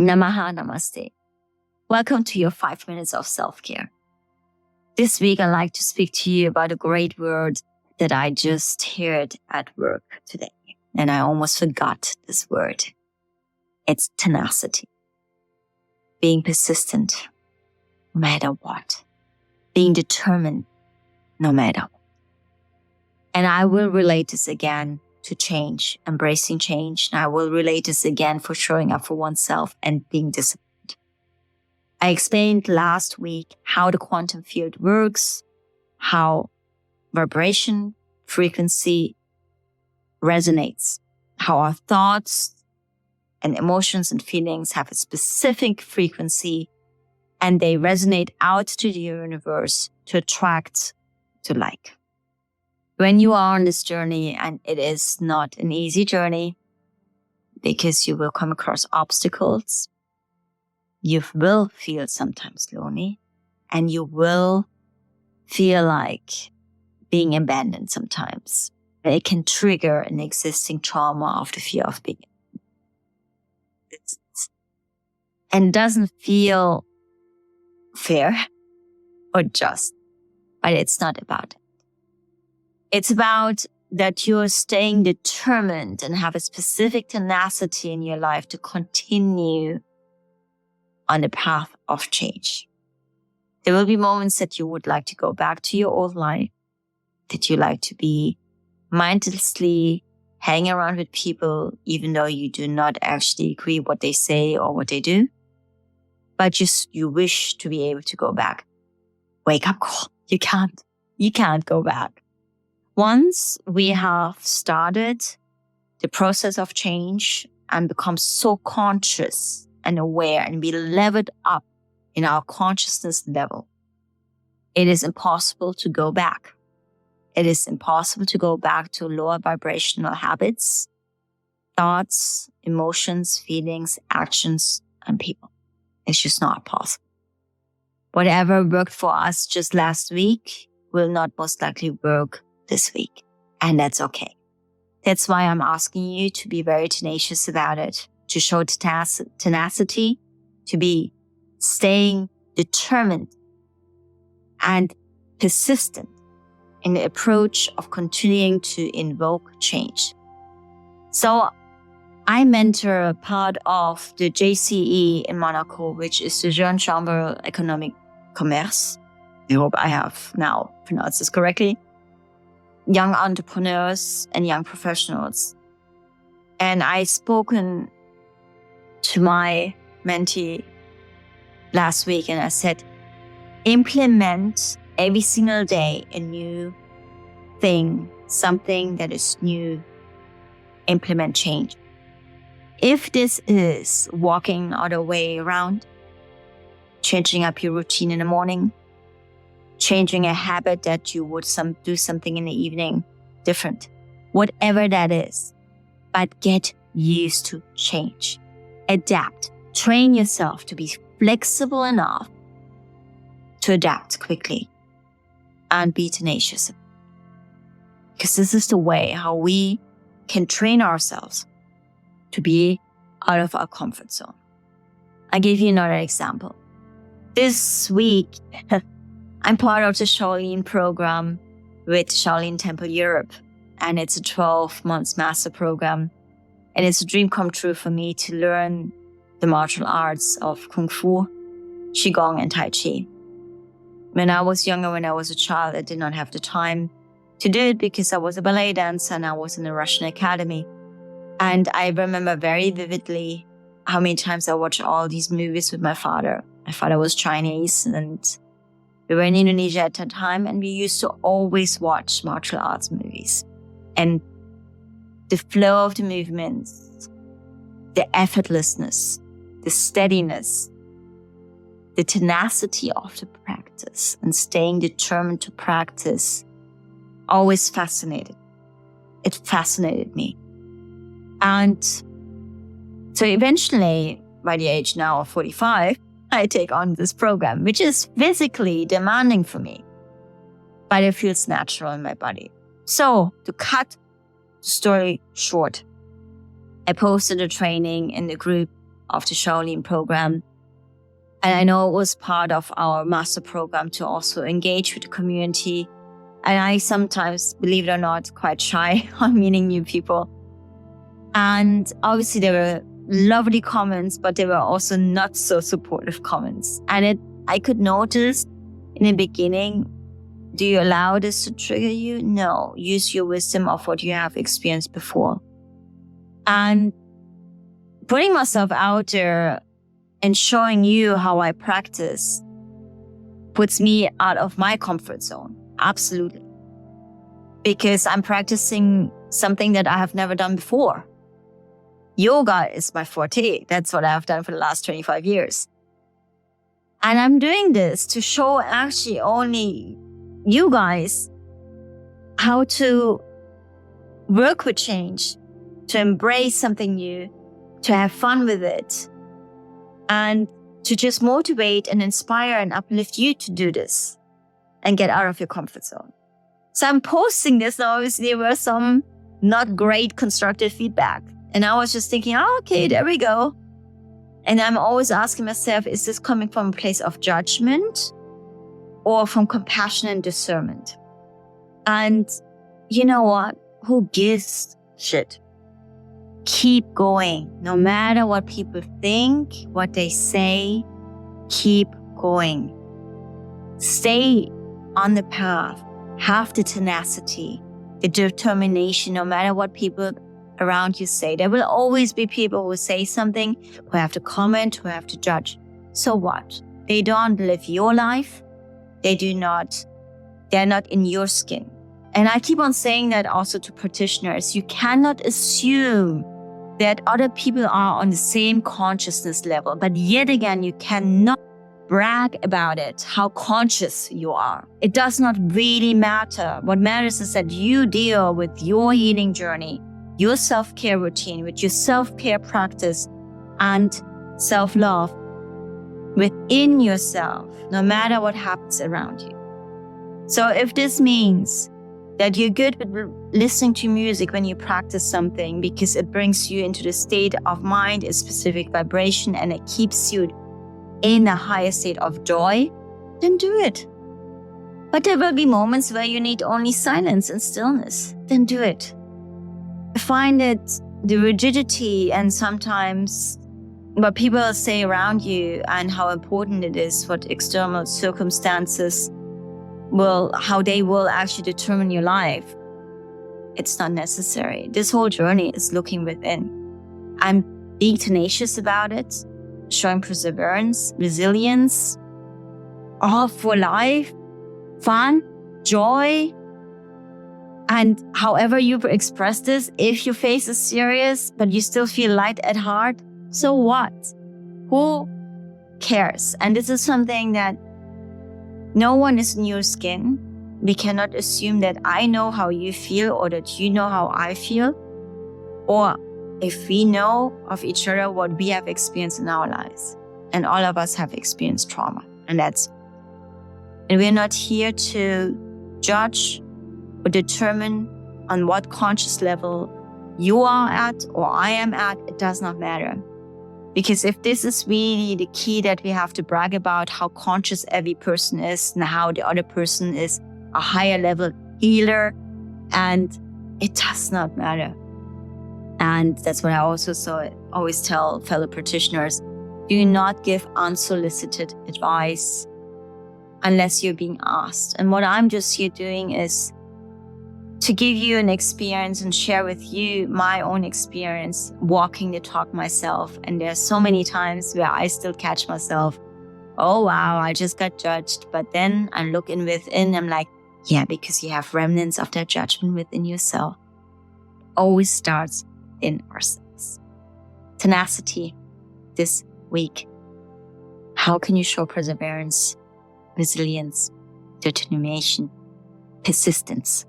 Namaha Namaste. Welcome to your 5 minutes of self-care. This week, I'd like to speak to you about a great word that I just heard at work today. And I almost forgot this word. It's tenacity. Being persistent, no matter what. Being determined, no matter what. And I will relate this again to change, embracing change. And I will relate this again for showing up for oneself and being disciplined. I explained last week how the quantum field works, how vibration, frequency resonates, how our thoughts and emotions and feelings have a specific frequency and they resonate out to the universe to attract to like. When you are on this journey, and it is not an easy journey because you will come across obstacles, you will feel sometimes lonely, and you will feel like being abandoned sometimes. It can trigger an existing trauma of the fear of being abandoned. And doesn't feel fair or just, but it's not about it. It's about that you're staying determined and have a specific tenacity in your life to continue on the path of change. There will be moments that you would like to go back to your old life, that you like to be mindlessly hanging around with people, even though you do not actually agree what they say or what they do. But you wish to be able to go back. Wake up call. You can't go back. Once we have started the process of change and become so conscious and aware and be leveled up in our consciousness level, it is impossible to go back. It is impossible to go back to lower vibrational habits, thoughts, emotions, feelings, actions, and people. It's just not possible. Whatever worked for us just last week will not most likely work this week. And that's okay. That's why I'm asking you to be very tenacious about it, to show tenacity, to be staying determined and persistent in the approach of continuing to invoke change. So I mentor a part of the JCE in Monaco, which is the Jeune Chambre Économique Commerce. I hope I have now pronounced this correctly. Young entrepreneurs and young professionals. And I spoken to my mentee last week and I said, implement every single day a new thing, something that is new, implement change. If this is walking all the way around, changing up your routine in the morning, changing a habit that you would do something in the evening different, whatever that is, but get used to change, adapt, train yourself to be flexible enough to adapt quickly and be tenacious. Because this is the way how we can train ourselves to be out of our comfort zone. I'll give you another example. This week, I'm part of the Shaolin program with Shaolin Temple Europe, and it's a 12-month master program. And it's a dream come true for me to learn the martial arts of Kung Fu, Qigong, and Tai Chi. When I was younger, when I was a child, I did not have the time to do it because I was a ballet dancer and I was in a Russian academy. And I remember very vividly how many times I watched all these movies with my father. My father was Chinese and we were in Indonesia at that time, and we used to always watch martial arts movies. And the flow of the movements, the effortlessness, the steadiness, the tenacity of the practice, and staying determined to practice always fascinated. It fascinated me. And so eventually, by the age now of 45, I take on this program, which is physically demanding for me, but it feels natural in my body. So to cut the story short, I posted a training in the group of the Geraldine program. And I know it was part of our master program to also engage with the community. And I sometimes, believe it or not, quite shy on meeting new people. And obviously there were lovely comments, but there were also not so supportive comments. And I could notice in the beginning, do you allow this to trigger you? No. Use your wisdom of what you have experienced before. And putting myself out there and showing you how I practice puts me out of my comfort zone. Absolutely. Because I'm practicing something that I have never done before. Yoga is my forte. That's what I've done for the last 25 years. And I'm doing this to show actually only you guys how to work with change, to embrace something new, to have fun with it, and to just motivate and inspire and uplift you to do this and get out of your comfort zone. So I'm posting this. Now, obviously, there were some not great constructive feedback. And I was just thinking, oh, okay, there we go. And I'm always asking myself, is this coming from a place of judgment or from compassion and discernment? And you know what? Who gives shit? Keep going. No matter what people think, what they say, keep going. Stay on the path. Have the tenacity, the determination, no matter what people around you say. There will always be people who say something, who have to comment, who have to judge. So what? They don't live your life. They're not in your skin. And I keep on saying that also to practitioners. You cannot assume that other people are on the same consciousness level. But yet again, you cannot brag about it, how conscious you are. It does not really matter. What matters is that you deal with your healing journey, your self-care routine, with your self-care practice and self-love within yourself, no matter what happens around you. So if this means that you're good with listening to music when you practice something because it brings you into the state of mind, a specific vibration, and it keeps you in a higher state of joy, then do it. But there will be moments where you need only silence and stillness, then do it. I find that the rigidity and sometimes what people say around you and how important it is, what external circumstances how they will actually determine your life. It's not necessary. This whole journey is looking within. I'm being tenacious about it, showing perseverance, resilience, all for life, fun, joy. And however you express this, if your face is serious, but you still feel light at heart, so what? Who cares? And this is something that no one is in your skin. We cannot assume that I know how you feel or that you know how I feel. Or if we know of each other what we have experienced in our lives. And all of us have experienced trauma. And we're not here to judge or determine on what conscious level you are at or I am at. It does not matter. Because if this is really the key that we have to brag about, how conscious every person is and how the other person is a higher level healer, and it does not matter. And that's what I also always tell fellow practitioners. Do not give unsolicited advice unless you're being asked. And what I'm just here doing is to give you an experience and share with you my own experience walking the talk myself. And there's so many times where I still catch myself, oh wow, I just got judged. But then I look within, I'm like, yeah, because you have remnants of that judgment within yourself. Always starts in ourselves. Tenacity this week. How can you show perseverance, resilience, determination, persistence?